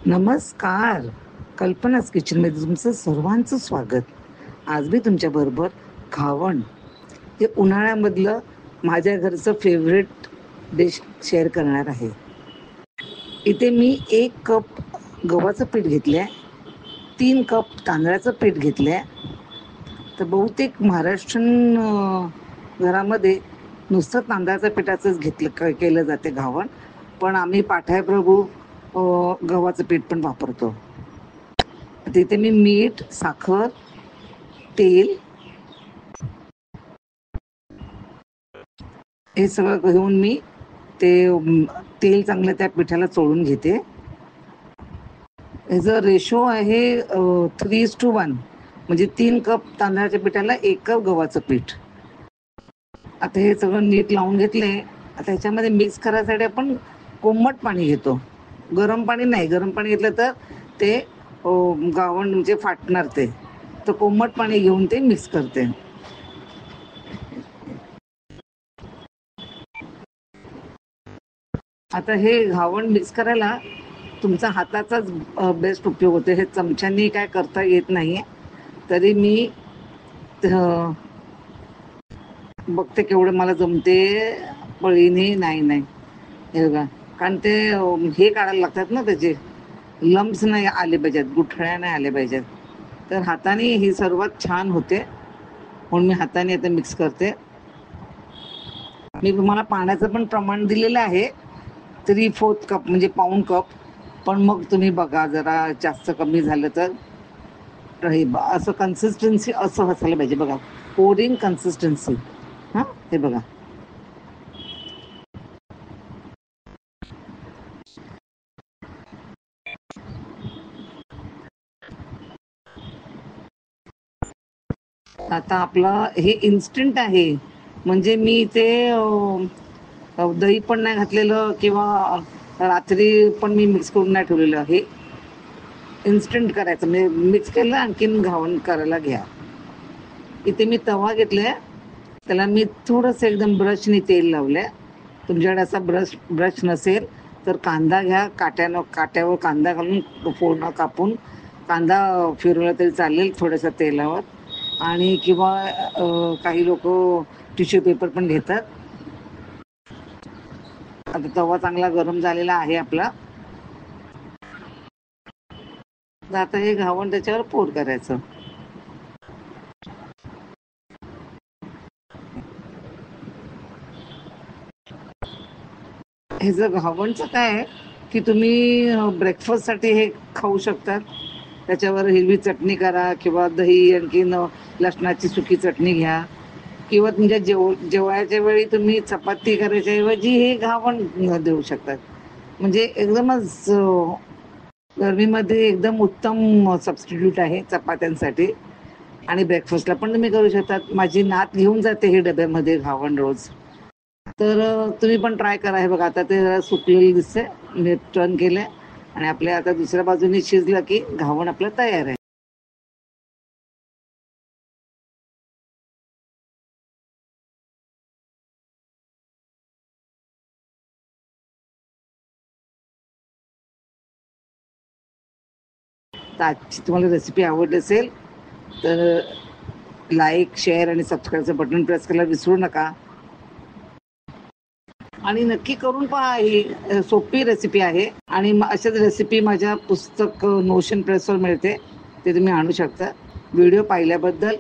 नमस्कार. कल्पनाच किचनमध्ये तुमचं सर्वांचं स्वागत. आज मी तुमच्याबरोबर घावण हे उन्हाळ्यामधलं माझ्या घरचं फेवरेट डिश शेअर करणार आहे. इथे मी 1 कप गव्हाचं पीठ घेतलं आहे, 3 कप तांदळाचं पीठ घेतलं आहे. तर बहुतेक महाराष्ट्रीयन घरामध्ये नुसतं तांदळाच्या पिठाचंच केलं जाते घावण, पण आम्ही पाठायप्रभू गव्हाचं पीठ पण वापरतो. तिथे मी मीठ, साखर, तेल हे सगळं घेऊन मी ते तेल चांगलं त्या पिठाला चोळून घेते. ह्याचा रेशो आहे 3:1, म्हणजे 3 कप तांदळाच्या पिठाला 1 कप गव्हाचं पीठ. आता हे सगळं नीट लावून घेतले. आता ह्याच्यामध्ये मिक्स करायसाठी आपण कोमट पाणी घेतो, गरम पाणी नाही. गरम पाणी घेतलं तर ते घावण म्हणजे फाटणार ते. तर कोमट पाणी घेऊन ते मिक्स करते. आता हे घावण मिक्स करायला तुमचा हाताचाच बेस्ट उपयोग होतो. हे चमच्यानी काय करता येत नाही. तरी मी बघते केवढं मला जमते. पळीने नाही हे बघा, कारण ते हे काढायला लागतात ना, त्याचे लम्स नाही आले पाहिजेत, गुठळ्या नाही आले पाहिजेत. तर हाताने ही सर्वात छान होते, म्हणून मी हाताने आता मिक्स करते. मी तुम्हाला पाण्याचं पण प्रमाण दिलेलं आहे, 3/4 कप म्हणजे पाऊण कप. पण मग तुम्ही बघा, जरा जास्त कमी झालं तर हे असं कन्सिस्टन्सी असं असायला पाहिजे बघा, पोरिंग कन्सिस्टन्सी. हां, हे बघा. आता आपलं हे इन्स्टंट आहे, म्हणजे मी ते दही पण नाही घातलेलं किंवा रात्री पण मी मिक्स करून नाही ठेवलेलं. हे इन्स्टंट करायचं, म्हणजे मिक्स केलं आणखीन घावण करायला घ्या. इथे मी तवा घेतलाय, त्याला मी थोडंसं एकदम ब्रशनी तेल लावलंय. तुमच्याकडे असा ब्रश नसेल तर कांदा घ्या, काट्यावर कांदा घालून फोडणं कापून कांदा फिरवला तरी चालेल थोड्याशा तेलावर. आणि किंवा काही लोक टिश्यू पेपर पण घेतात. आता तवा चांगला गरम झालेला आहे आपला. आता हे घावण त्याच्यावर पोर करायचं. हे जर घावणचं काय आहे की तुम्ही ब्रेकफास्टसाठी हे खाऊ शकतात. त्याच्यावर हिरवी चटणी करा किंवा दही, आणखीन लसणाची सुकी चटणी घ्या, किंवा तुमच्या जेवायच्या वेळी तुम्ही चपाती करायच्या ऐवजी हे घावण देऊ शकतात. म्हणजे एकदमच गरमीमध्ये एकदम उत्तम सबस्टिट्यूट आहे चपात्यांसाठी. आणि ब्रेकफास्टला पण तुम्ही करू शकतात. माझी नात घेऊन जाते हे डब्यामध्ये घावण रोज. तर तुम्ही पण ट्राय करा. हे बघा, आता ते जरा सुकलेलं दिसतंय, मी टर्न केलंय आणि आपल्या आता दुसऱ्या बाजूने शिजलं की घावण आपलं तयार आहे. तर आजची तुम्हाला रेसिपी आवडली असेल तर लाईक, शेअर आणि सबस्क्राईबचं बटन प्रेस करायला विसरू नका. आणि नक्की करून पहा. ही सोपी रेसिपी आहे. आणि अशाच रेसिपी माझ्या पुस्तक नोशन प्रेसवर मिळते, ते तुम्ही आणू शकता. व्हिडिओ पाहिल्याबद्दल